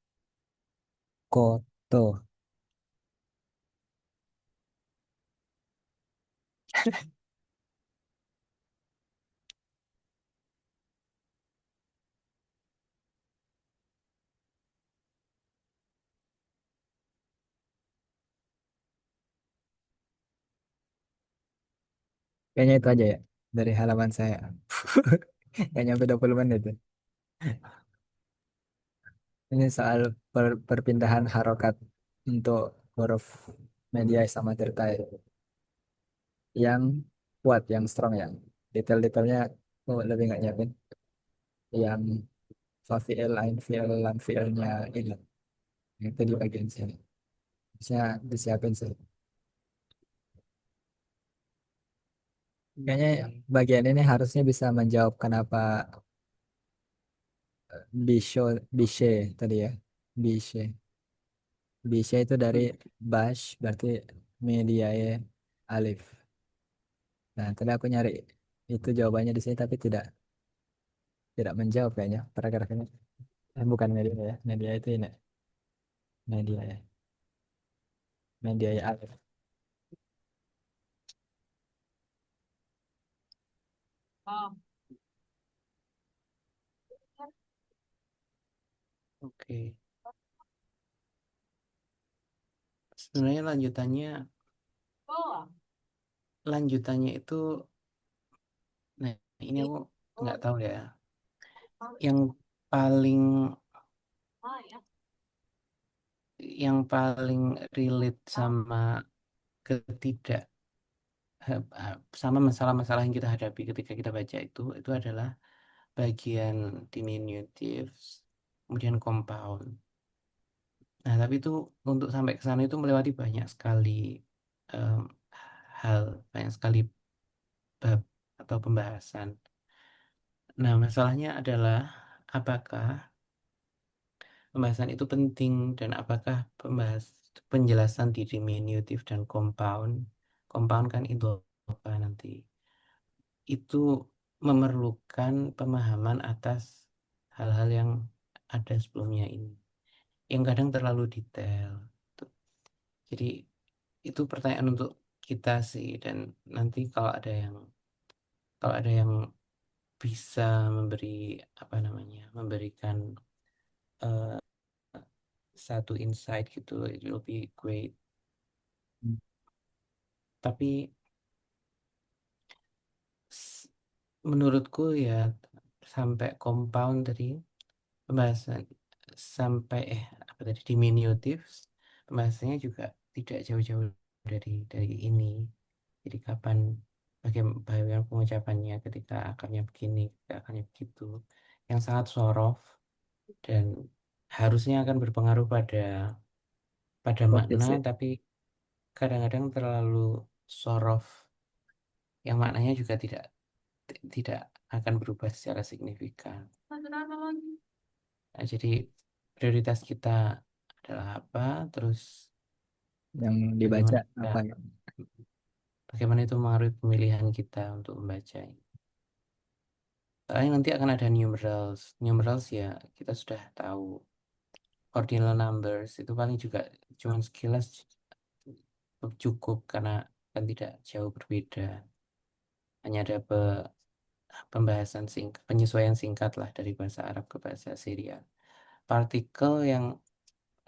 Kayaknya itu aja ya. dari halaman saya. Nggak nyampe 20 menit. Ya. Ini soal perpindahan harokat untuk huruf media sama tertai yang kuat, yang strong ya. Detail-detailnya aku lebih nggak nyiapin. Yang fafiel, ain fiel, lam fielnya ini. Itu di bagian sini. Bisa disiapin sih. Kayaknya bagian ini harusnya bisa menjawab kenapa bisho, bishe tadi ya. Bishe. Bishe itu dari bash, berarti mediae alif. Nah, tadi aku nyari itu jawabannya di sini tapi tidak menjawab kayaknya paragraf ini. Bukan media ya. Media itu ini. Media ya. Media ya alif. Oke. Sebenarnya lanjutannya itu, nah ini aku nggak tahu ya. Yang paling yang paling relate sama ketidak sama masalah-masalah yang kita hadapi ketika kita baca itu adalah bagian diminutives, kemudian compound. Nah, tapi itu untuk sampai ke sana itu melewati banyak sekali em, hal, banyak sekali bab atau pembahasan. Nah, masalahnya adalah apakah pembahasan itu penting dan apakah penjelasan di diminutif dan compound, compound kan itu apa nanti, itu memerlukan pemahaman atas hal-hal yang ada sebelumnya ini, yang kadang terlalu detail. Tuh. Jadi itu pertanyaan untuk kita sih, dan nanti kalau ada yang bisa memberi apa namanya, memberikan eh, satu insight gitu, it will be great. Tapi s- menurutku ya, sampai compound tadi pembahasan, sampai apa tadi, diminutif, pembahasannya juga tidak jauh-jauh dari ini. Jadi kapan, bagaimana pengucapannya, ketika akarnya begini, ketika akarnya begitu, yang sangat sorof dan harusnya akan berpengaruh pada makna, Posisi. tapi kadang-kadang terlalu sorof, yang maknanya juga tidak akan berubah secara signifikan. Nah, jadi prioritas kita adalah apa, terus Yang dibaca bagaimana kita, apa ya? bagaimana itu mengaruhi pemilihan kita untuk membaca. Soalnya nanti akan ada numerals. Numerals ya kita sudah tahu. Ordinal numbers itu paling juga cuman sekilas cukup, karena kan tidak jauh berbeda. Hanya ada pembahasan singkat, penyesuaian singkat lah dari bahasa Arab ke bahasa Syria. Partikel yang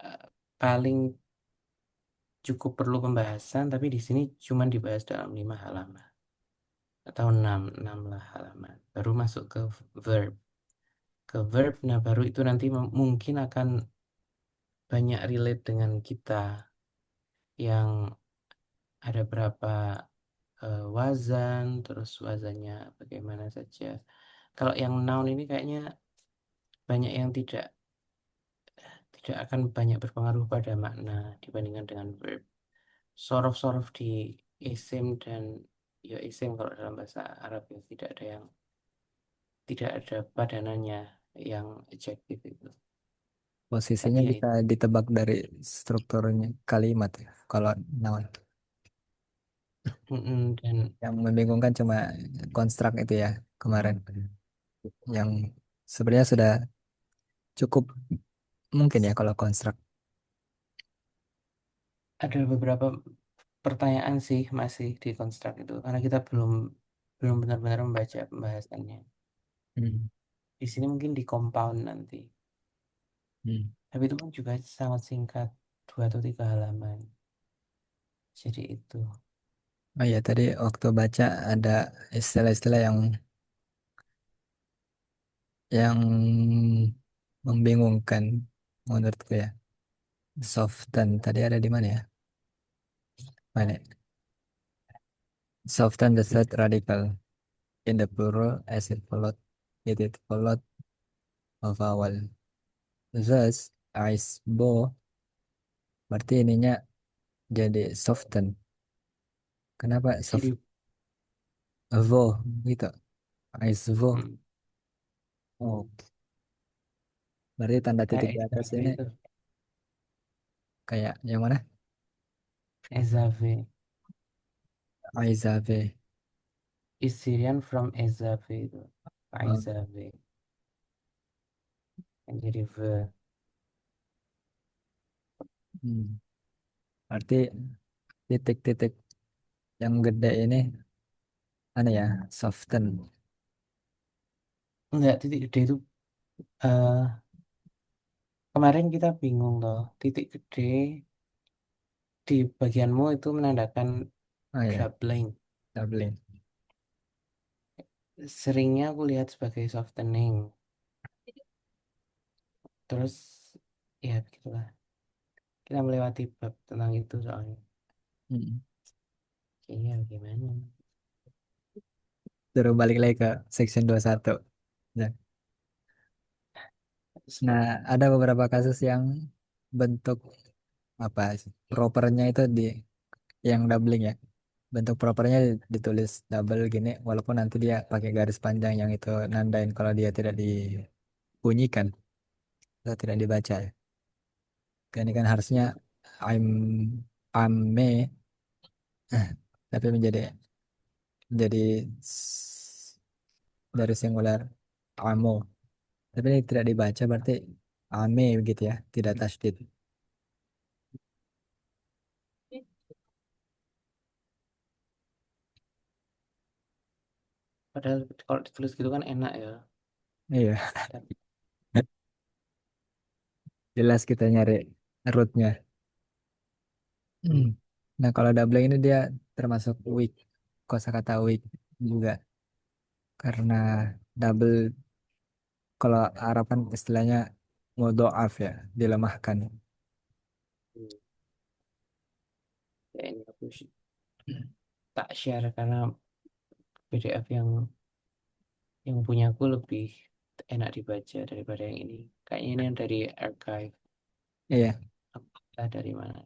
eh, paling cukup perlu pembahasan, tapi di sini cuma dibahas dalam 5 halaman atau enam lah halaman. Baru masuk ke verb. Ke verb, nah baru itu nanti mungkin akan banyak relate dengan kita, yang ada berapa wazan, terus wazannya bagaimana saja. Kalau yang noun ini kayaknya banyak yang tidak akan banyak berpengaruh pada makna dibandingkan dengan verb. Sorof-sorof di isim dan ya isim, kalau dalam bahasa Arab ya tidak ada padanannya yang adjektif itu. Tapi Posisinya ya bisa ditebak dari strukturnya kalimat ya. Kalau noun. dan Yang membingungkan cuma konstruk itu ya kemarin. Yang sebenarnya sudah cukup mungkin ya kalau konstruk. ada beberapa pertanyaan sih masih di konstruk itu, karena kita belum belum benar-benar membaca pembahasannya. Hmm. Di sini mungkin di compound nanti. Hmm. Tapi itu pun juga sangat singkat, 2 atau 3 halaman. Jadi itu. Oh iya, tadi waktu baca ada istilah-istilah yang membingungkan menurutku ya. Soften tadi ada di mana ya? Mana? Soften the third radical in the plural as it followed of vowel. Thus, ice bow berarti ininya jadi soften. Kenapa soft Jadi vo gitu? Ice vo. hmm, Oh, berarti tanda titik kayak di atas Ezave ini itu, kayak yang mana? Ezave Aizave. is Syrian from Ezave itu, Oh, Ezave yang jadi ve. hmm. Berarti titik-titik yang gede ini mana ya? Soften. Enggak, titik gede itu eh kemarin kita bingung loh, titik gede di bagianmu itu menandakan Oh ya, doubling. doubling. Seringnya aku lihat sebagai softening. Terus ya begitulah. Kita melewati bab tentang itu soalnya. Hmm. Iya gimana? Terus balik lagi ke section 21. Nah, Sebab nah, ada beberapa kasus yang bentuk apa sih? Propernya itu di yang doubling ya. Bentuk propernya ditulis double gini, walaupun nanti dia pakai garis panjang yang itu nandain kalau dia tidak dibunyikan atau tidak dibaca ya. Kan ini kan harusnya I'm I'm me, tapi menjadi dari singular amo. Tapi ini tidak dibaca berarti ame begitu ya, tidak tasdid. padahal kalau ditulis gitu kan enak ya. Iya, Dan jelas kita nyari rootnya. Hmm. Nah, kalau doubling ini dia termasuk weak, kosakata weak juga karena double kalau Arab kan istilahnya mudoaf ya, dilemahkan. hmm, ya ini aku tak share karena PDF yang punya aku lebih enak dibaca daripada yang ini. Kayaknya ini yang dari archive. Iya, Apa dari mana?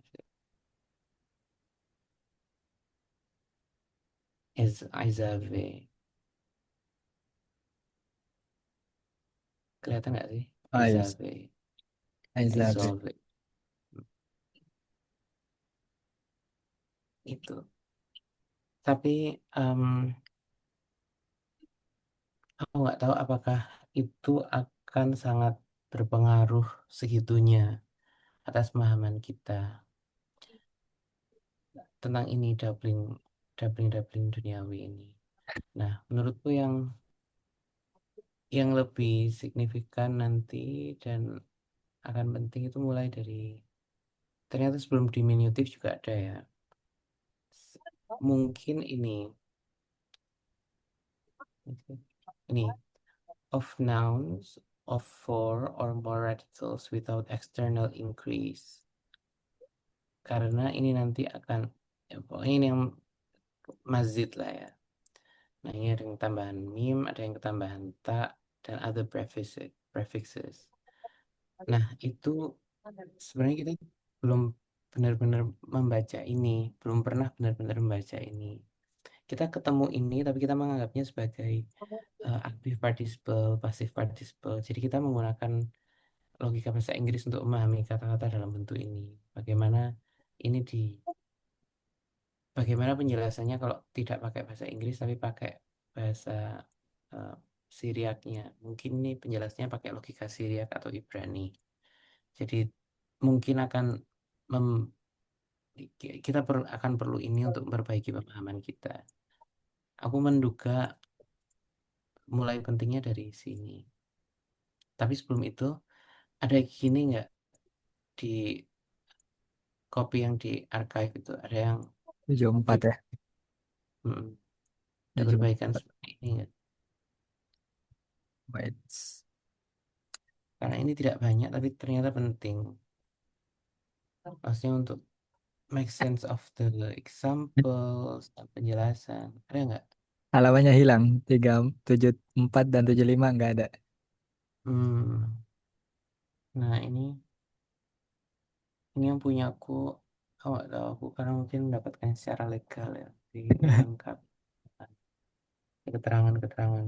Izave. Kelihatan nggak sih? oh iya, Izave. Aizabi. Izove. Itu. Tapi aku nggak tahu apakah itu akan sangat berpengaruh segitunya atas pemahaman kita tentang ini doubling duniawi ini. Nah, menurutku yang lebih signifikan nanti dan akan penting itu mulai dari ternyata sebelum diminutif juga ada ya. Mungkin ini of nouns of four or more radicals without external increase. Karena ini nanti akan ya, pokoknya ini yang mazid lah ya. Nah, ini ada yang tambahan mim, ada yang ketambahan tak, dan other prefixes. Nah, itu sebenarnya kita belum benar-benar membaca ini, belum pernah benar-benar membaca ini. Kita ketemu ini, tapi kita menganggapnya sebagai active participle, passive participle. Jadi kita menggunakan logika bahasa Inggris untuk memahami kata-kata dalam bentuk ini. Bagaimana ini bagaimana penjelasannya kalau tidak pakai bahasa Inggris tapi pakai bahasa eh, Syriaknya. Mungkin ini penjelasannya pakai logika Syriak atau Ibrani. Jadi mungkin akan mem- kita akan perlu ini untuk memperbaiki pemahaman kita. Aku menduga mulai pentingnya dari sini. Tapi sebelum itu ada gini nggak di copy yang di archive itu ada yang 74 ju- ya. Mm-mm. Ada Tujuh perbaikan empat. seperti ini nggak? Wait. Karena ini tidak banyak tapi ternyata penting. Maksudnya untuk make sense of the examples dan penjelasan. Ada nggak? Halamannya hilang. 374 dan 75 nggak ada. Hmm. Nah ini yang punya aku. Aku nggak tahu aku karena mungkin mendapatkan secara legal ya di melengkapi keterangan-keterangan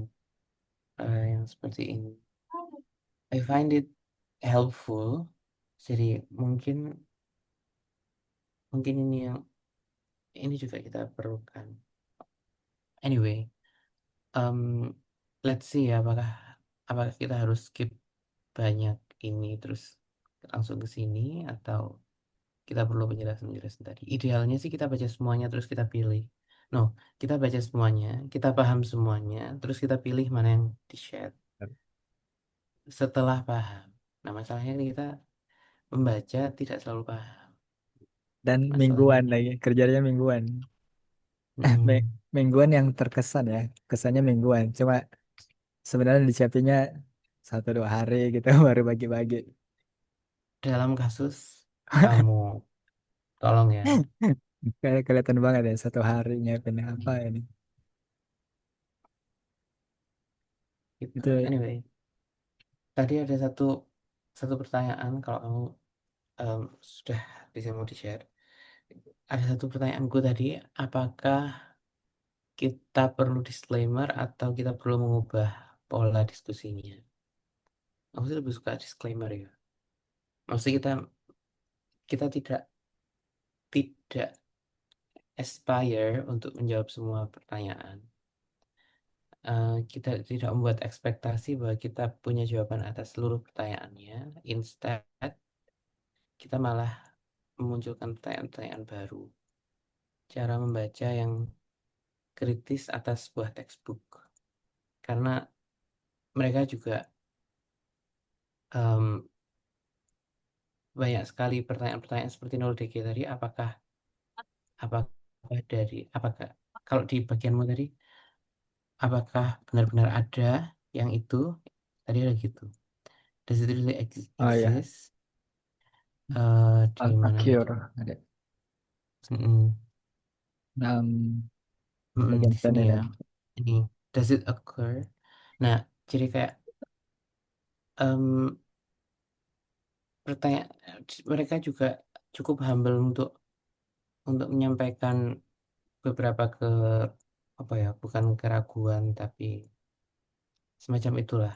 yang seperti ini. I find it helpful. Jadi mungkin mungkin ini juga kita perlukan. Anyway, um, let's see ya apakah kita harus skip banyak ini terus langsung ke sini atau kita perlu penjelasan-penjelasan tadi. Idealnya sih kita baca semuanya terus kita pilih. No, kita baca semuanya, kita paham semuanya, terus kita pilih mana yang di-share setelah paham. Nah, masalahnya ini kita membaca tidak selalu paham. Dan Masalahnya mingguan lagi. Kerjanya mingguan. mm, Mingguan yang terkesan ya. Kesannya mingguan. Cuma sebenarnya disiapinnya 1 2 hari gitu baru bagi-bagi. dalam kasus kamu tolong ya Kayak kelihatan banget ya 1 hari nyiapin apa ini. gitu. Itu Anyway, tadi ada satu satu pertanyaan kalau kamu em, sudah bisa mau di-share. Ada satu pertanyaanku tadi, apakah kita perlu disclaimer atau kita perlu mengubah pola diskusinya? Aku sih lebih suka disclaimer ya. Maksudnya kita tidak aspire untuk menjawab semua pertanyaan. Kita tidak membuat ekspektasi bahwa kita punya jawaban atas seluruh pertanyaannya. Instead, kita malah memunculkan pertanyaan-pertanyaan baru. Cara membaca yang kritis atas sebuah textbook. Karena mereka juga em, banyak sekali pertanyaan-pertanyaan seperti 0DG tadi, apakah apakah kalau di bagianmu tadi, apakah benar-benar ada yang itu? Tadi ada gitu. Does it really oh ya, exist? Di mana tadi? Occur ada. Mm-mm. Mm-mm, Bagian di sini ya. penilaian. Ini does it occur? Nah, jadi kayak em, pertanyaan mereka juga cukup humble untuk menyampaikan beberapa apa ya, bukan keraguan tapi semacam itulah.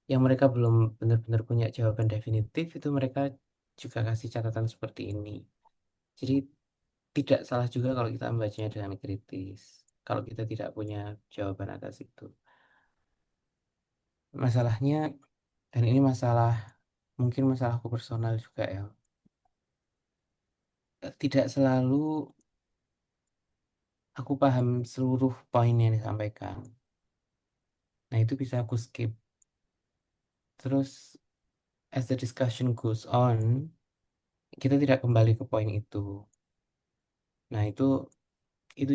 Yang mereka belum benar-benar punya jawaban definitif itu mereka juga kasih catatan seperti ini. Jadi tidak salah juga kalau kita membacanya dengan kritis. Kalau kita tidak punya jawaban atas itu. Masalahnya, dan ini mungkin masalahku personal juga ya. Tidak selalu aku paham seluruh poin yang disampaikan. Nah, itu bisa aku skip. Terus, as the discussion goes on, kita tidak kembali ke poin itu. Nah, itu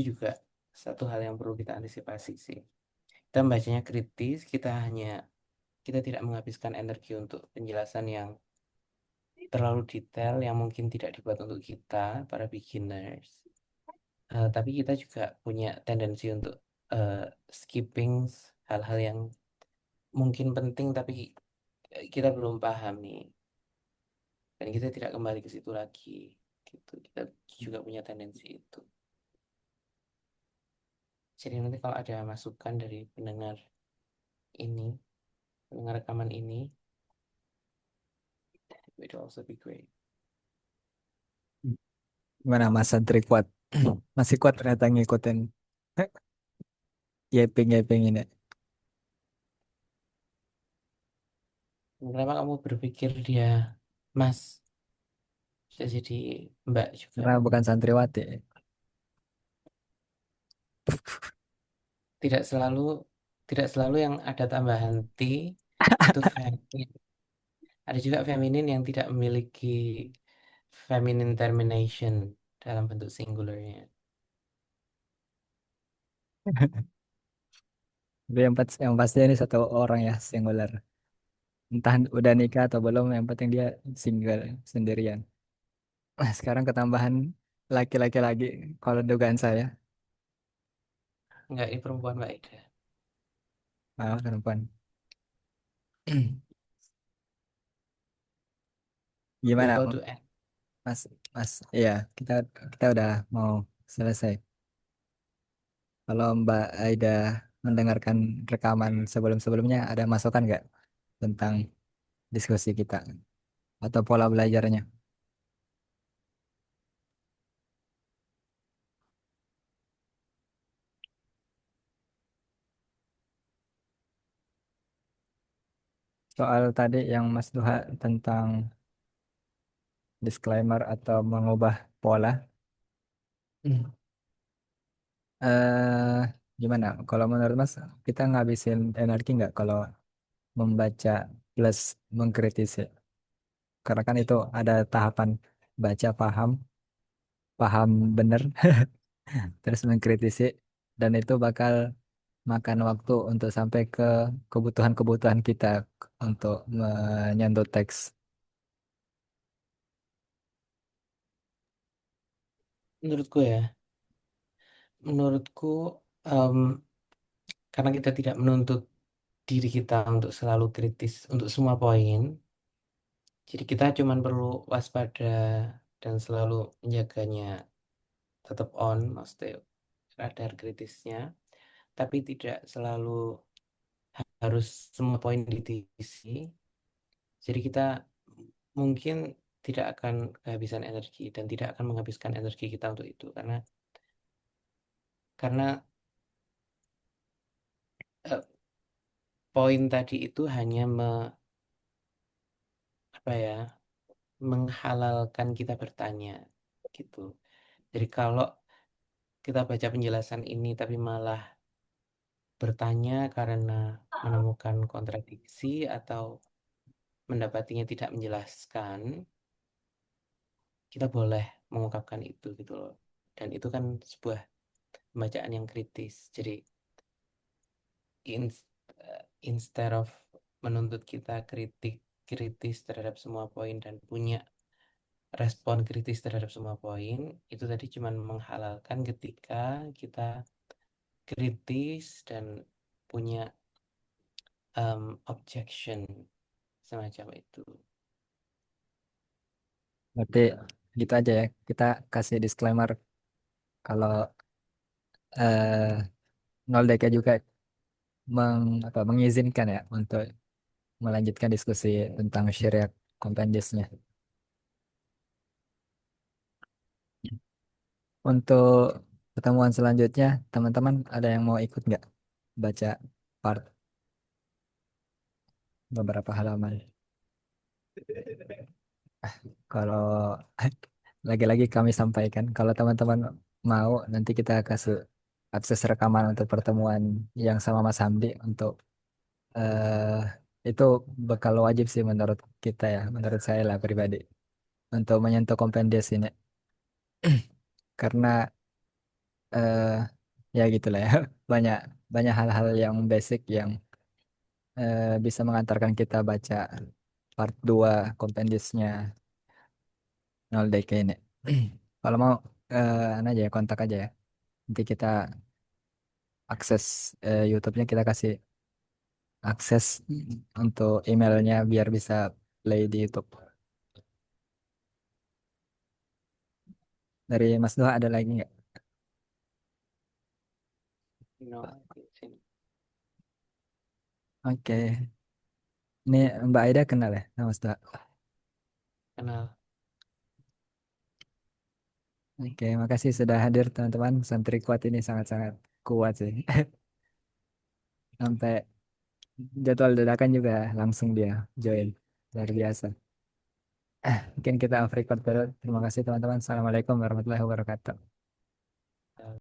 juga satu hal yang perlu kita antisipasi sih. Kita membacanya kritis, kita tidak menghabiskan energi untuk penjelasan yang terlalu detail yang mungkin tidak dibuat untuk kita, para beginners. Tapi kita juga punya tendensi untuk eh, skipping hal-hal yang mungkin penting tapi kita belum paham nih. Dan kita tidak kembali ke situ lagi. Gitu. Kita juga punya tendensi itu. Jadi nanti kalau ada masukan dari pendengar ini, pendengar rekaman ini, it will also be great. Gimana Mas Santri kuat? Masih kuat ternyata ngikutin yaping ini. Kenapa kamu berpikir dia Mas bisa jadi Mbak juga? Karena bukan santriwati. Tidak selalu tidak selalu yang ada tambahan T itu feminin. Ada juga feminin yang tidak memiliki feminine termination dalam bentuk singularnya. Tapi yang pasti ini satu orang ya singular. Entah udah nikah atau belum, yang penting dia single sendirian. Nah, sekarang ketambahan laki-laki lagi kalau dugaan saya. Enggak, ini perempuan Mbak Ida. Malah perempuan. We Gimana, about to end. Mas? Mas, iya, kita kita udah mau selesai. Kalau Mbak Aida mendengarkan rekaman sebelum-sebelumnya, ada masukan nggak tentang diskusi kita atau pola belajarnya? Soal tadi yang Mas Duha tentang disclaimer atau mengubah pola, eh gimana? Kalau menurut Mas, kita ngabisin energi nggak kalau membaca plus mengkritisi? Karena kan itu ada tahapan baca paham, paham bener, terus mengkritisi, dan itu bakal makan waktu untuk sampai ke kebutuhan-kebutuhan kita untuk menyentuh teks. Menurutku ya, menurutku em, karena kita tidak menuntut diri kita untuk selalu kritis untuk semua poin, jadi kita cuman perlu waspada dan selalu menjaganya tetap on, maksudnya radar kritisnya, tapi tidak selalu harus semua poin diisi. Jadi kita mungkin tidak akan kehabisan energi dan tidak akan menghabiskan energi kita untuk itu karena eh, poin tadi itu hanya apa ya menghalalkan kita bertanya gitu. Jadi kalau kita baca penjelasan ini tapi malah bertanya karena menemukan kontradiksi atau mendapatinya tidak menjelaskan, kita boleh mengungkapkan itu gitu loh. Dan itu kan sebuah pembacaan yang kritis. Jadi instead of menuntut kita kritis terhadap semua poin dan punya respon kritis terhadap semua poin, itu tadi cuma menghalalkan ketika kita kritis dan punya objection semacam itu. Berarti gitu aja ya. Kita kasih disclaimer kalau Noldeka juga mengizinkan ya untuk melanjutkan diskusi tentang syariat compendiesnya. Untuk pertemuan selanjutnya, teman-teman ada yang mau ikut nggak baca part beberapa halaman? Kalau lagi-lagi kami sampaikan, kalau teman-teman mau, nanti kita kasih akses rekaman untuk pertemuan yang sama Mas Hamdi untuk itu bakal wajib sih menurut kita ya, menurut saya lah pribadi untuk menyentuh kompendium ini, karena eh, ya gitulah ya banyak banyak hal-hal yang basic yang bisa mengantarkan kita baca part 2 kompendiusnya 0DK ini. Kalau mau aja ya kontak aja ya. Nanti kita akses YouTube-nya kita kasih akses untuk emailnya biar bisa play di YouTube. Dari Mas Doa ada lagi nggak? No, sini Oke, ini Mbak Aida kenal ya sama Mas Doa? kenal. Oke, makasih sudah hadir teman-teman. Santri kuat ini sangat-sangat kuat sih. Sampai jadwal dadakan juga langsung dia join. Luar biasa. Mungkin kita off record dulu. Terima kasih teman-teman. Assalamualaikum warahmatullahi wabarakatuh.